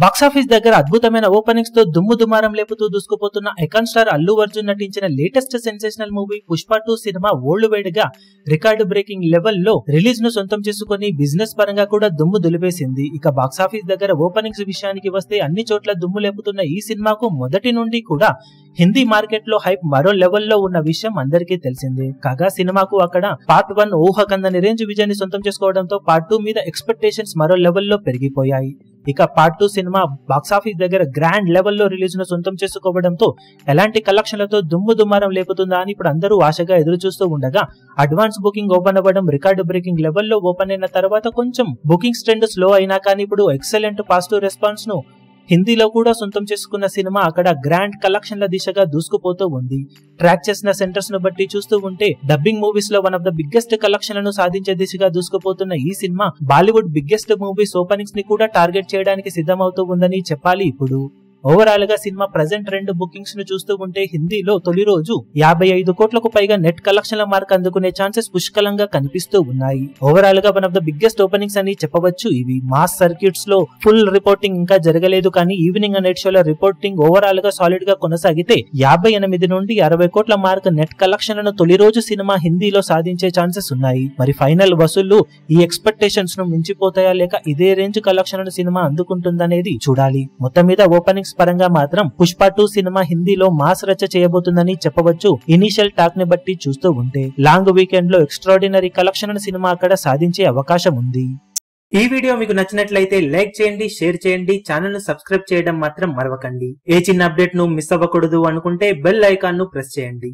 Box office దగ్గర అద్భుతమైన openings తో దుమ్ము దుమారం లేపుతూ దూసుకుపోతున్న ఐకాన్ స్టార్ అల్లు అర్జున్ నటించిన latest sensational movie Pushpa 2 cinema world wide గా రికార్డు బ్రేకింగ్ లెవెల్లో రిలీజ్ ను సొంతం చేసుకుని బిజినెస్ పరంగా కూడా దుమ్ము దులిపేసింది. ఇక బాక్సాఫీస్ దగ్గర ఓపెనింగ్స్ విషయానికి వస్తే అన్ని చోట్ల దుమ్ము లేపుతున్న ఈ సినిమాకు మొదటి నుండి కూడా హిందీ మార్కెట్ లో హైప్ మరో లెవెల్లో ఉన్న విషయం అందరికీ తెలిసిందే. కాగా సినిమాకు అక్కడ పార్ట్ 1 ఊహకందని రేంజ్ విజయాన్ని సొంతం చేసుకోవడంతో పార్ట్ 2 మీద ఎక్స్పెక్టేషన్స్ మరో లెవెల్లో పెరిగిపోయాయి. ఇక పార్ట్ 2 సినిమా బాక్సాఫీస్ దగ్గర గ్రాండ్ లెవెల్లో రిలీజ్ ను సొంతం చేసుకోవడంతో ఎలాంటి కలెక్షన్లతో దుమ్ము దుమారం లేపుతుందా అని ఇప్పుడు అందరూ ఆశగా ఎదురు చూస్తూ ఉండగా అడ్వాన్స్ బుకింగ్ ఓపెన్ అవ్వడం, రికార్డు బ్రేకింగ్ లెవెల్లో ఓపెన్ అయిన తర్వాత కొంచెం బుకింగ్స్ ట్రెండ్ స్లో అయినా కానీ ఇప్పుడు ఎక్సలెంట్ పాజిటివ్ రెస్పాన్స్ ను హిందీలో కూడా సొంతం చేసుకున్న సినిమా అక్కడ గ్రాండ్ కలెక్షన్ల దిశగా దూసుకుపోతూ ఉంది. ట్రాక్ చేసిన సెంటర్స్ ను బట్టి చూస్తూ ఉంటే డబ్బింగ్ మూవీస్ లో వన్ ఆఫ్ ద బిగ్గెస్ట్ కలెక్షన్లను సాధించే దిశగా దూసుకుపోతున్న ఈ cinema Bollywood biggest movies openings ని కూడా టార్గెట్ చేయడానికి సిద్ధమవుతూ ఉందని చెప్పాలి. ఇప్పుడు ఓవరాల్ గా సినిమా ప్రెజెంట్ 2 బుకింగ్స్ ను చూస్తూ ఉంటే హిందీలో తొలి రోజు 55 కోట్లకు పైగా నెట్ కలెక్షన్ల మార్క్ అందుకునే ఛాన్సెస్ పుష్కలంగా కనిపిస్తూ ఉన్నాయి. ఓవరాల్ గా one of the biggest openings అని చెప్పవచ్చు. ఇవి మాస్ సర్క్యూట్స్ లో ఫుల్ రిపోర్టింగ్ ఇంకా జరగలేదు, కానీ ఈవినింగ్ నైట్ షోల రిపోర్టింగ్ ఓవరాల్ గా సాలిడ్ గా కొనసాగితే 58 నుండి 60 కోట్ల మార్క్ నెట్ కలెక్షన్లను తొలి రోజు సినిమా హిందీలో సాధించే ఛాన్సెస్ ఉన్నాయి. మరి ఫైనల్ వసూళ్లు ఈ ఎక్స్పెక్టేషన్స్ ను మించిపోతాయా లేక ఇదే రేంజ్ కలెక్షన్లను సినిమా అందుకుంటుందనేది చూడాలి. మొత్తం మీద ఓపెనింగ్స్ పరంగా మాత్రం పుష్ప 2 సినిమా హిందీలో మాస్ రచ్చ చేయబోతుందని చెప్పవచ్చు. ఇనీషియల్ టాక్ ని బట్టి చూస్తూ ఉంటే లాంగ్ వీకెండ్ లో ఎక్స్ట్రాడినరీ కలెక్షన్ సినిమా అక్కడ సాధించే అవకాశం ఉంది. ఈ వీడియో మీకు నచ్చినట్లయితే లైక్ చేయండి, షేర్ చేయండి, ఛానల్ ను సబ్స్క్రైబ్ చేయడం మాత్రం మరవకండి. ఏ చిన్న అప్డేట్ ను మిస్ అవ్వకూడదు అనుకుంటే బెల్ ఐకాన్ ను ప్రెస్ చేయండి.